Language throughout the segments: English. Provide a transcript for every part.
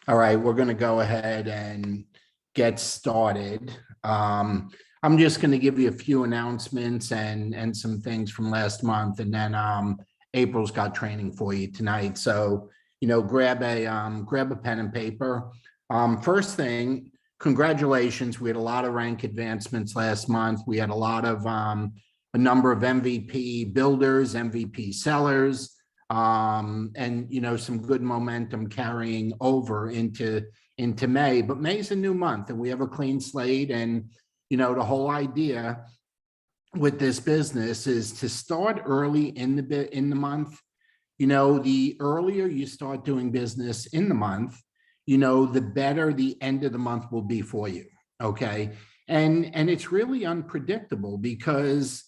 All right, we're going to go ahead and get started. I'm just going to give you a few announcements and some things from last month, and then April's got training for you tonight. So, grab a pen and paper. First thing, congratulations. We had a lot of rank advancements last month. We had a number of MVP builders, MVP sellers. And some good momentum carrying over into May. But May's a new month, and we have a clean slate. And the whole idea with this business is to start early in the month. The earlier you start doing business in the month, the better the end of the month will be for you. Okay, and it's really unpredictable because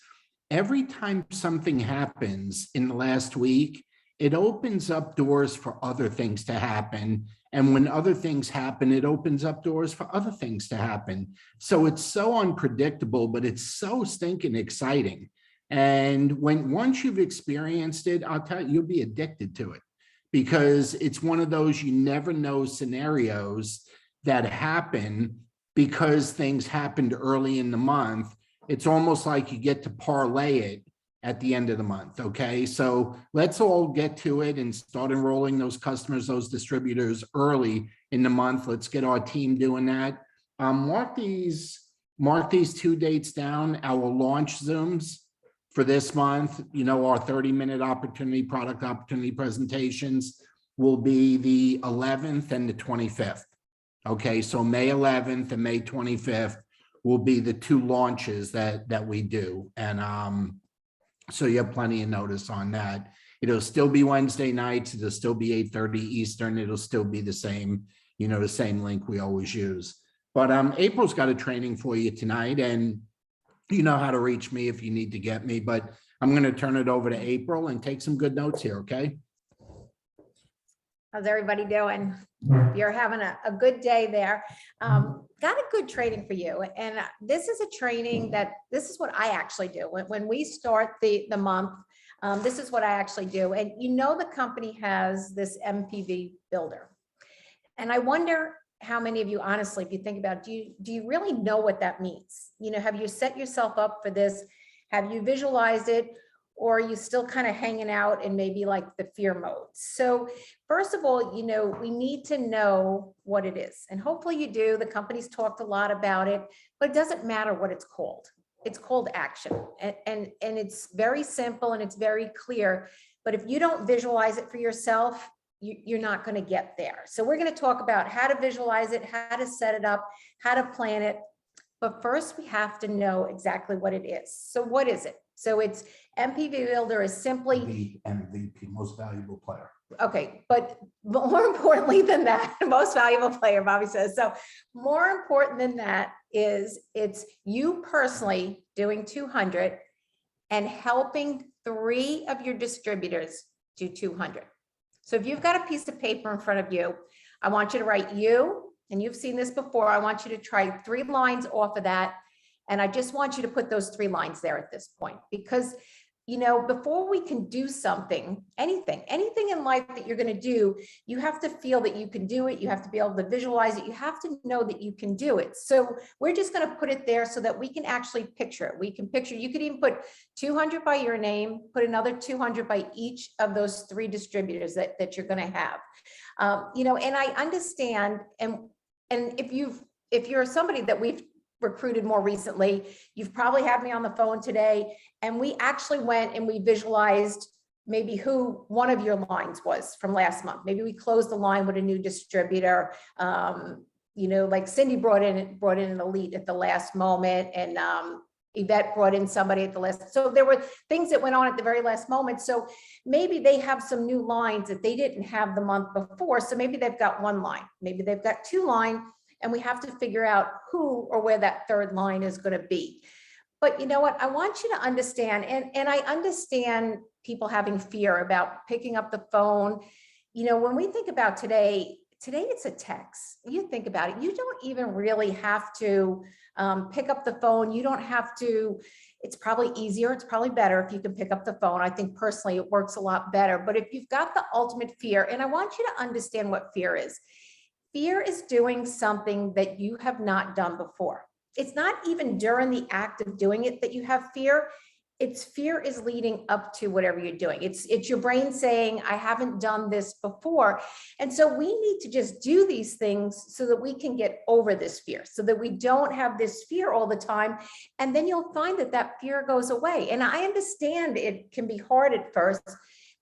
every time something happens in the last week, it opens up doors for other things to happen. And when other things happen, it opens up doors for other things to happen. So it's so unpredictable, but it's so stinking exciting. And once you've experienced it, I'll tell you, you'll be addicted to it, because it's one of those you never know scenarios that happen because things happened early in the month. It's almost like you get to parlay it at the end of the month. Okay, so let's all get to it and start enrolling those customers, those distributors early in the month. Let's get our team doing that. Mark these 2 dates down. Our launch Zooms for this month, our 30-minute product opportunity presentations will be the 11th and the 25th. Okay, so May 11th and May 25th will be the two launches that we do. And so you have plenty of notice on that. It'll still be Wednesday nights. It'll still be 8:30 Eastern. It'll still be the same, the same link we always use. But April's got a training for you tonight, and you know how to reach me if you need to get me. But I'm going to turn it over to April and take some good notes here, okay? How's everybody doing? You're having a good day there. Got a good training for you. And this is a training this is what I actually do. When we start the month, this is what I actually do. And the company has this MPV builder. And I wonder how many of you, honestly, if you think about it, do you really know what that means? Have you set yourself up for this? Have you visualized it? Or are you still kind of hanging out in maybe like the fear mode? So first of all, we need to know what it is. And hopefully you do. The company's talked a lot about it, but it doesn't matter what it's called. It's called action. And it's very simple and it's very clear. But if you don't visualize it for yourself, you're not going to get there. So we're going to talk about how to visualize it, how to set it up, how to plan it. But first we have to know exactly what it is. So what is it? So it's MPV builder is simply the MVP, most valuable player. Okay, but more importantly than that, most valuable player, Bobby says. So more important than that is it's you personally doing 200 and helping 3 of your distributors do 200. So if you've got a piece of paper in front of you, I want you to write you, and you've seen this before. I want you to try 3 lines off of that. And I just want you to put those 3 lines there at this point, because, before we can do something, anything in life that you're going to do, you have to feel that you can do it. You have to be able to visualize it. You have to know that you can do it. So we're just going to put it there so that we can actually picture it. We can picture, you could even put 200 by your name, put another 200 by each of those 3 distributors that you're going to have. And I understand. And if you're somebody that we've recruited more recently, you've probably had me on the phone today, and we actually went and we visualized maybe who one of your lines was from last month. Maybe we closed the line with a new distributor. Like Cindy brought in an elite at the last moment, and Yvette brought in somebody at the last. So there were things that went on at the very last moment. So maybe they have some new lines that they didn't have the month before. So maybe they've got 1 line, maybe they've got 2 lines. And we have to figure out who or where that 3rd line is going to be. But you know what? I want you to understand, and I understand people having fear about picking up the phone. When we think about today it's a text. You think about it. You don't even really have to pick up the phone. You don't have to. It's probably easier. It's probably better if you can pick up the phone. I think personally it works a lot better. But if you've got the ultimate fear, and I want you to understand what fear is. fear is doing something that you have not done before. It's not even during the act of doing it that you have fear. It's fear is leading up to whatever you're doing. It's your brain saying, I haven't done this before. And so we need to just do these things so that we can get over this fear, so that we don't have this fear all the time. And then you'll find that that fear goes away. And I understand it can be hard at first,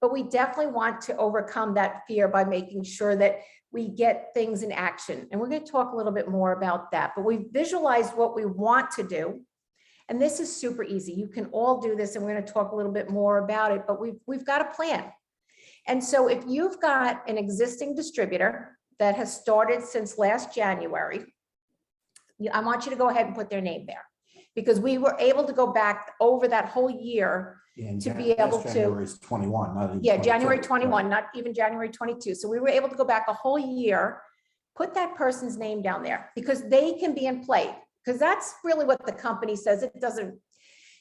but we definitely want to overcome that fear by making sure that we get things in action. And we're going to talk a little bit more about that, but we've visualized what we want to do. And this is super easy. You can all do this, and we're going to talk a little bit more about it, but we've got a plan. And so if you've got an existing distributor that has started since last January, I want you to go ahead and put their name there, because we were able to go back over that whole year to be able to. January is 21, not even Yeah, January 22, 21, right. not even January 22. So we were able to go back a whole year, put that person's name down there, because they can be in play. Because that's really what the company says. It doesn't,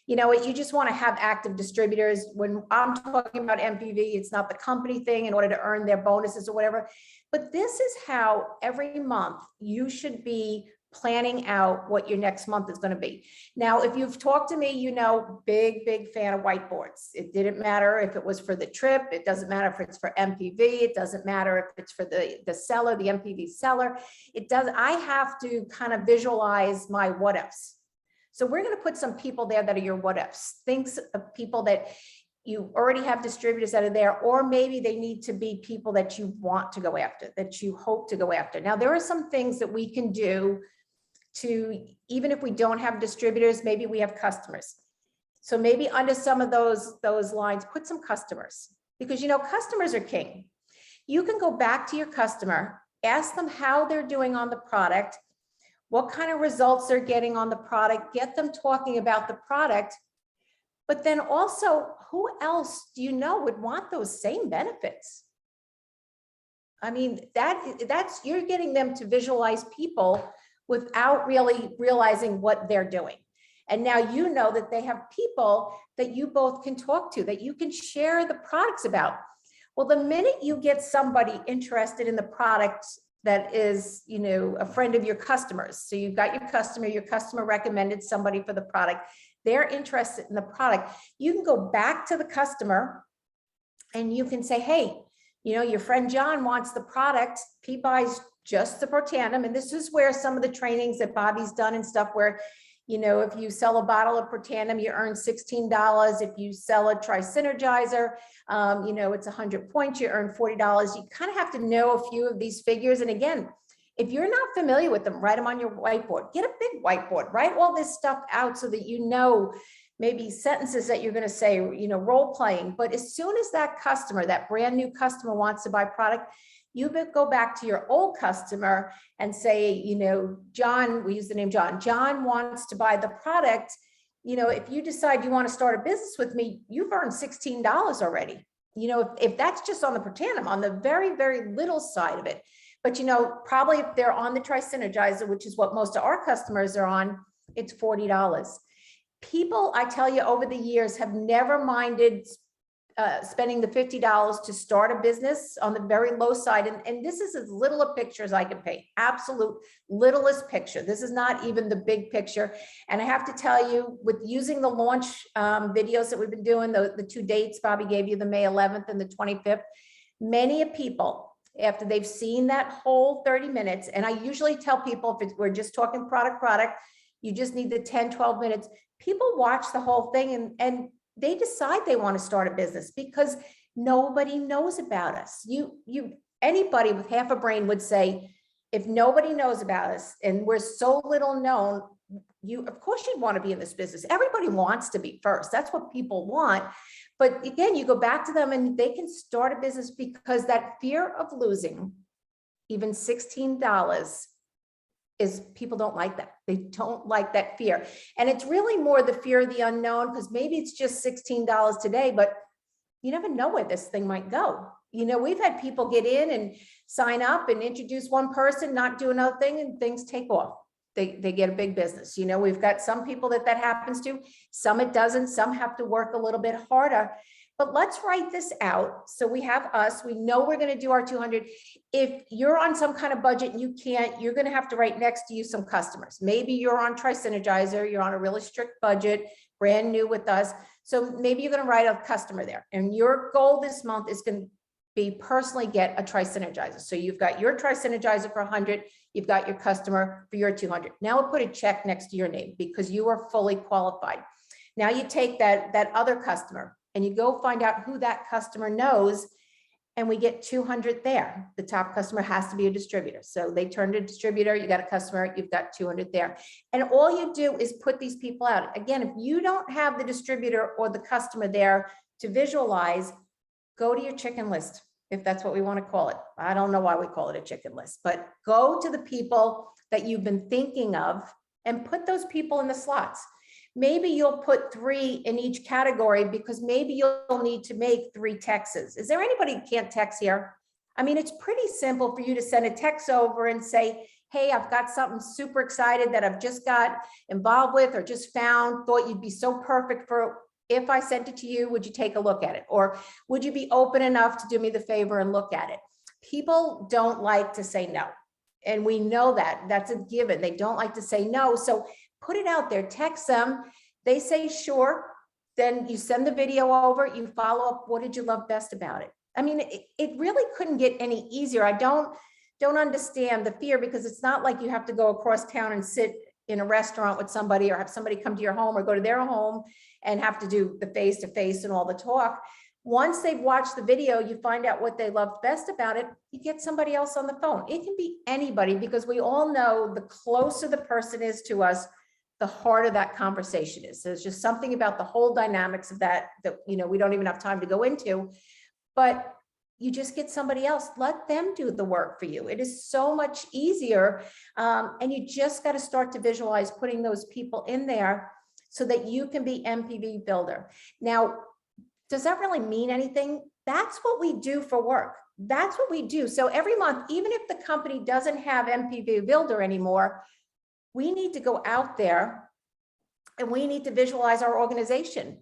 you just want to have active distributors. When I'm talking about MPV, it's not the company thing in order to earn their bonuses or whatever. But this is how every month you should be planning out what your next month is going to be. Now, if you've talked to me, big fan of whiteboards. It didn't matter if it was for the trip. It doesn't matter if it's for MPV. It doesn't matter if it's for the seller, the MPV seller. I have to kind of visualize my what ifs. So we're going to put some people there that are your what ifs. Think of people that you already have distributors that are there, or maybe they need to be people that you want to go after, that you hope to go after. Now, there are some things that we can do to, even if we don't have distributors, maybe we have customers. So maybe under some of those lines, put some customers, because customers are king. You can go back to your customer, ask them how they're doing on the product, what kind of results they're getting on the product, get them talking about the product. But then also, who else do you know would want those same benefits? I mean, that's you're getting them to visualize people without really realizing what they're doing. And now you know that they have people that you both can talk to, that you can share the products about. Well, the minute you get somebody interested in the product that is, a friend of your customers. So you've got your customer recommended somebody for the product. They're interested in the product. You can go back to the customer and you can say, hey, your friend John wants the product. He buys just the Protandim. And this is where some of the trainings that Bobby's done and stuff where, if you sell a bottle of Protandim, you earn $16. If you sell a Tri-Synergizer, it's 100 points, you earn $40. You kind of have to know a few of these figures. And again, if you're not familiar with them, write them on your whiteboard. Get a big whiteboard, write all this stuff out so that maybe sentences that you're going to say, role playing. But as soon as that customer, that brand new customer wants to buy product, you go back to your old customer and say, John, we use the name John. John wants to buy the product. If you decide you want to start a business with me, you've earned $16 already. If that's just on the Protandim, on the very, very little side of it. But, probably if they're on the Tri-Synergizer, which is what most of our customers are on, it's $40. People, I tell you, over the years have never minded spending the $50 to start a business on the very low side. And this is as little a picture as I can paint, absolute littlest picture. This is not even the big picture. And I have to tell you, with using the launch videos that we've been doing, the two dates Bobby gave you, the May 11th and the 25th, many people, after they've seen that whole 30 minutes, and I usually tell people if we're just talking product, you just need the 10, 12 minutes. People watch the whole thing and they decide they want to start a business because nobody knows about us. Anybody with half a brain would say, if nobody knows about us and we're so little known, of course you'd want to be in this business. Everybody wants to be first. That's what people want. But again, you go back to them and they can start a business because that fear of losing even $16 is people don't like that. They don't like that fear. And it's really more the fear of the unknown, because maybe it's just $16 today, but you never know where this thing might go. We've had people get in and sign up and introduce one person, not do another thing, and things take off. They get a big business. We've got some people that happens to, some it doesn't, some have to work a little bit harder. But let's write this out. So we have us, we know we're going to do our 200. If you're on some kind of budget and you can't, you're going to have to write next to you some customers. Maybe you're on Tri-Synergizer, you're on a really strict budget, brand new with us. So maybe you're going to write a customer there. And your goal this month is going to be personally get a Tri-Synergizer. So you've got your Tri-Synergizer for 100, you've got your customer for your 200. Now we'll put a check next to your name because you are fully qualified. Now you take that other customer and you go find out who that customer knows, and we get 200 there. The top customer has to be a distributor. So they turned a distributor, you got a customer, you've got 200 there. And all you do is put these people out. Again, if you don't have the distributor or the customer there to visualize, go to your chicken list, if that's what we want to call it. I don't know why we call it a chicken list, but go to the people that you've been thinking of and put those people in the slots. Maybe you'll put 3 in each category because maybe you'll need to make 3 texts. Is there anybody who can't text here? I mean, it's pretty simple for you to send a text over and say, hey, I've got something super excited that I've just got involved with or just found, thought you'd be so perfect for. If I sent it to you, would you take a look at it? Or would you be open enough to do me the favor and look at it? People don't like to say no. And we know that. That's a given. They don't like to say no. So put it out there, text them. They say sure. Then you send the video over, you follow up. What did you love best about it? I mean, it really couldn't get any easier. I don't understand the fear, because it's not like you have to go across town and sit in a restaurant with somebody or have somebody come to your home or go to their home and have to do the face-to-face and all the talk. Once they've watched the video, you find out what they loved best about it, you get somebody else on the phone. It can be anybody, because we all know the closer the person is to us, the harder that conversation is. There's just something about the whole dynamics of that we don't even have time to go into, but you just get somebody else, let them do the work for you. It is so much easier. And you just got to start to visualize putting those people in there so that you can be MPV builder. Now, does that really mean anything? That's what we do for work. That's what we do. So every month, even if the company doesn't have MPV builder anymore, we need to go out there and we need to visualize our organization.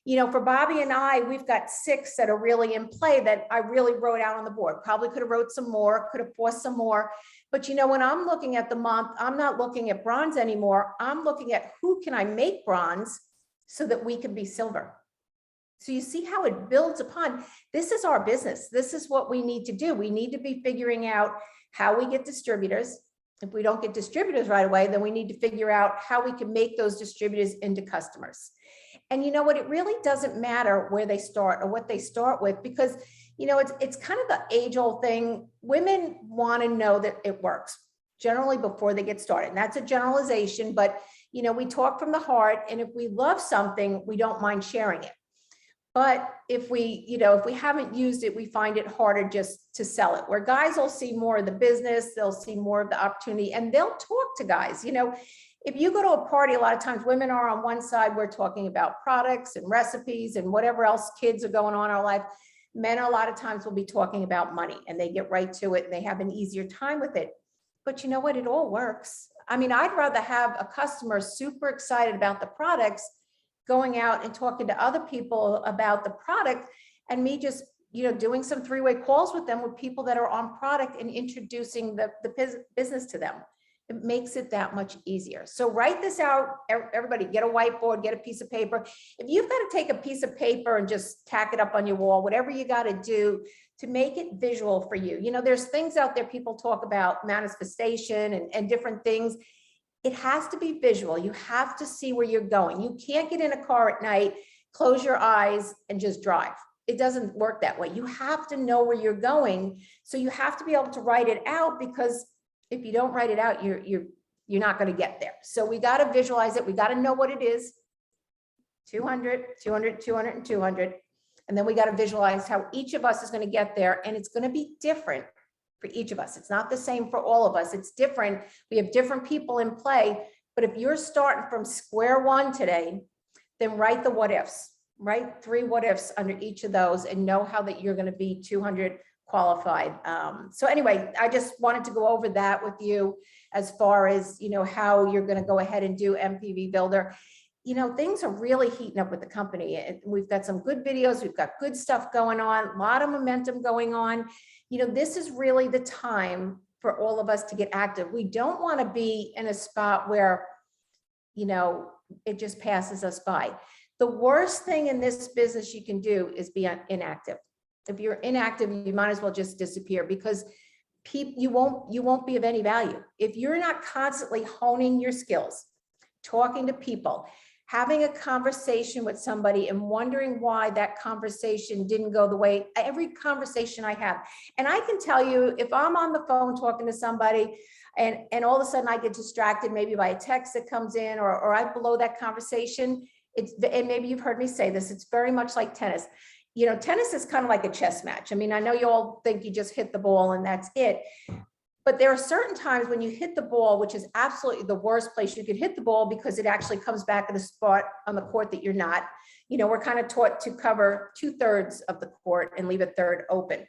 For Bobby and I, we've got 6 that are really in play that I really wrote out on the board. Probably could have wrote some more, could have forced some more. But when I'm looking at the month, I'm not looking at bronze anymore. I'm looking at who can I make bronze so that we can be silver. So you see how it builds upon. This is our business. This is what we need to do. We need to be figuring out how we get distributors. If we don't get distributors right away, then we need to figure out how we can make those distributors into customers. And you know what? It really doesn't matter where they start or what they start with, because it's kind of the age-old thing. Women want to know that it works generally before they get started. And that's a generalization, but we talk from the heart, and if we love something, we don't mind sharing it. But if we haven't used it, we find it harder just to sell it. Where guys will see more of the business, they'll see more of the opportunity, and they'll talk to guys. If you go to a party, a lot of times women are on one side, we're talking about products and recipes and whatever else kids are going on in our life. Men a lot of times will be talking about money, and they get right to it and they have an easier time with it. But you know what? It all works. I mean, I'd rather have a customer super excited about the products going out and talking to other people about the product, and me just doing some 3-way calls with them, with people that are on product, and introducing the business to them. It makes it that much easier. So write this out. Everybody get a whiteboard, get a piece of paper. If you've got to take a piece of paper and just tack it up on your wall, whatever you got to do to make it visual for you. There's things out there, people talk about manifestation and different things. It has to be visual. You have to see where you're going. You can't get in a car at night, close your eyes, and just drive. It doesn't work that way. You have to know where you're going. So you have to be able to write it out, because if you don't write it out, you're not going to get there. So we got to visualize it. We got to know what it is. 200, 200, 200, and 200. And then we got to visualize how each of us is going to get there. And it's going to be different for each of us. It's not the same for all of us. It's different. We have different people in play. But if you're starting from square one today, then write the what ifs. Write 3 what ifs under each of those, and know how that you're going to be 200 qualified. So anyway, I just wanted to go over that with you as far as how you're going to go ahead and do MPV Builder. things are really heating up with the company. And we've got some good videos. We've got good stuff going on, a lot of momentum going on. This is really the time for all of us to get active. We don't want to be in a spot where, it just passes us by. The worst thing in this business you can do is be inactive. If you're inactive, you might as well just disappear, because you won't be of any value. If you're not constantly honing your skills, talking to people, having a conversation with somebody and wondering why that conversation didn't go the way, every conversation I have. And I can tell you, if I'm on the phone talking to somebody and all of a sudden I get distracted, maybe by a text that comes in, or I blow that conversation, and maybe you've heard me say this, it's very much like tennis. Tennis is kind of like a chess match. I mean, I know you all think you just hit the ball and that's it. But there are certain times when you hit the ball, which is absolutely the worst place you could hit the ball, because it actually comes back at a spot on the court that you're not. We're kind of taught to cover 2/3 of the court and leave a third open.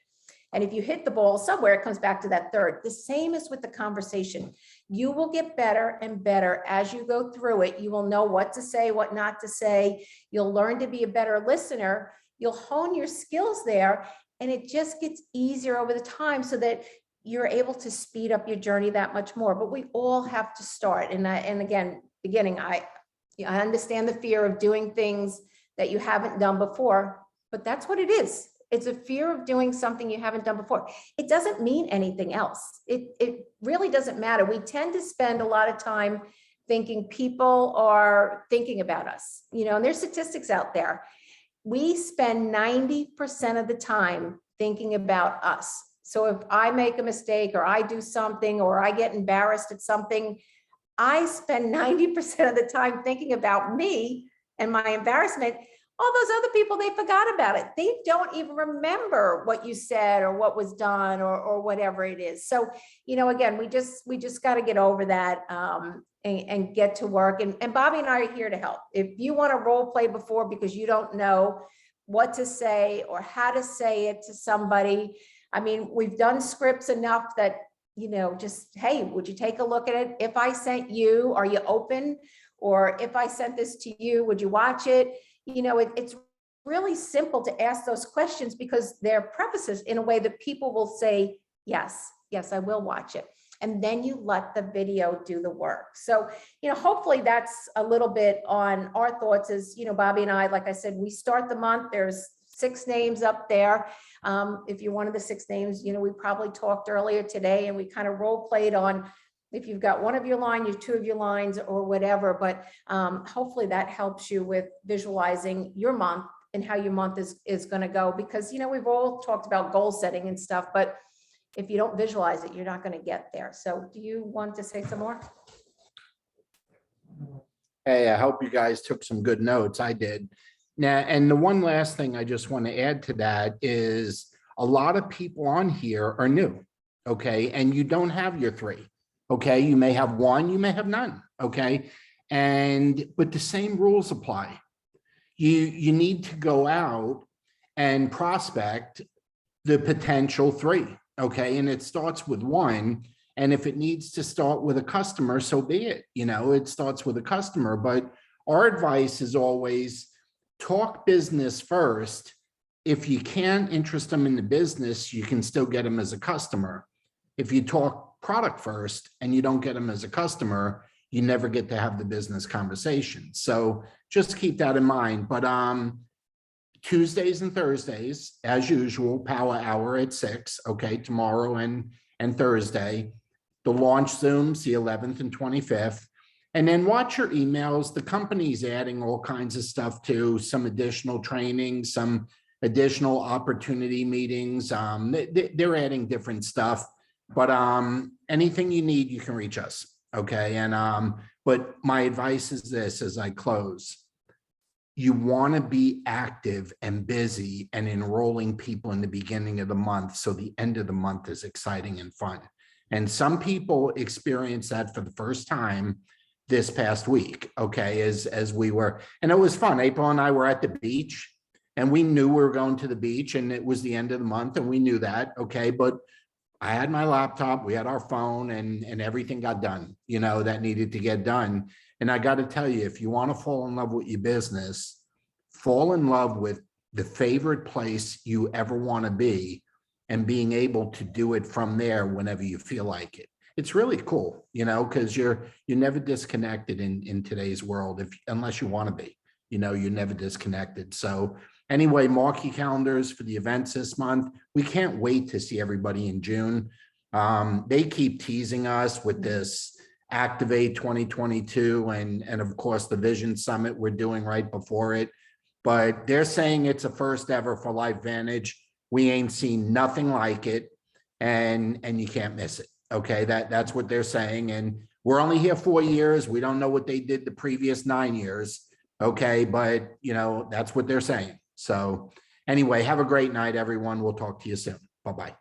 And if you hit the ball somewhere, it comes back to that third. The same is with the conversation. You will get better and better as you go through it. You will know what to say, what not to say. You'll learn to be a better listener. You'll hone your skills there, and it just gets easier over the time, so that you're able to speed up your journey that much more. But we all have to start. And again, beginning, I understand the fear of doing things that you haven't done before, but that's what it is. It's a fear of doing something you haven't done before. It doesn't mean anything else. It really doesn't matter. We tend to spend a lot of time thinking people are thinking about us, and there's statistics out there. We spend 90% of the time thinking about us. So if I make a mistake, or I do something, or I get embarrassed at something, I spend 90% of the time thinking about me and my embarrassment. All those other people, they forgot about it. They don't even remember what you said or what was done, or whatever it is. So, again, we just got to get over that and get to work. And Bobby and I are here to help. If you want to role play before because you don't know what to say or how to say it to somebody, I mean, we've done scripts enough that, just, hey, would you take a look at it? If I sent you, are you open? Or if I sent this to you, would you watch it? It's really simple to ask those questions, because they're prefaces in a way that people will say, yes, I will watch it. And then you let the video do the work. So, hopefully that's a little bit on our thoughts. As Bobby and I, like I said, we start the month, there's 6 names up there. If you're one of the 6 names, we probably talked earlier today, and we kind of role played on if you've got one of your line, you 2 of your lines, or whatever. But hopefully that helps you with visualizing your month and how your month is going to go, because we've all talked about goal setting and stuff, but if you don't visualize it, you're not going to get there. So do you want to say some more? Hey, I hope you guys took some good notes. I did. Now, and the one last thing I just want to add to that is a lot of people on here are new. Okay. And you don't have your 3. Okay. You may have 1, you may have none. Okay. But the same rules apply. You need to go out and prospect the potential 3. Okay. And it starts with 1. And if it needs to start with a customer, so be it. It starts with a customer. But our advice is always talk business first. If you can't interest them in the business, you can still get them as a customer. If you talk product first and you don't get them as a customer, you never get to have the business conversation. So just keep that in mind. But Tuesdays and Thursdays, as usual, power hour at 6. Okay, tomorrow and Thursday. The launch Zooms, the 11th and 25th. And then watch your emails. The company's adding all kinds of stuff too, some additional training, some additional opportunity meetings. They're adding different stuff, but anything you need, you can reach us. Okay. And but my advice is this as I close. You want to be active and busy and enrolling people in the beginning of the month, so the end of the month is exciting and fun. And some people experience that for the first time this past week, okay, as we were, and it was fun. April and I were at the beach, and we knew we were going to the beach, and it was the end of the month, and we knew that, okay, but I had my laptop, we had our phone, and everything got done, that needed to get done. And I got to tell you, if you want to fall in love with your business, fall in love with the favorite place you ever want to be and being able to do it from there whenever you feel like it. It's really cool, because you're never disconnected in today's world, unless you want to be, you're never disconnected. So anyway, mark your calendars for the events this month. We can't wait to see everybody in June. They keep teasing us with this Activate 2022 and of course the Vision Summit we're doing right before it. But they're saying it's a first ever for LifeVantage. We ain't seen nothing like it, and you can't miss it. Okay, that's what they're saying. And we're only here 4 years. We don't know what they did the previous 9 years. Okay, but that's what they're saying. So anyway, have a great night, everyone. We'll talk to you soon. Bye-bye.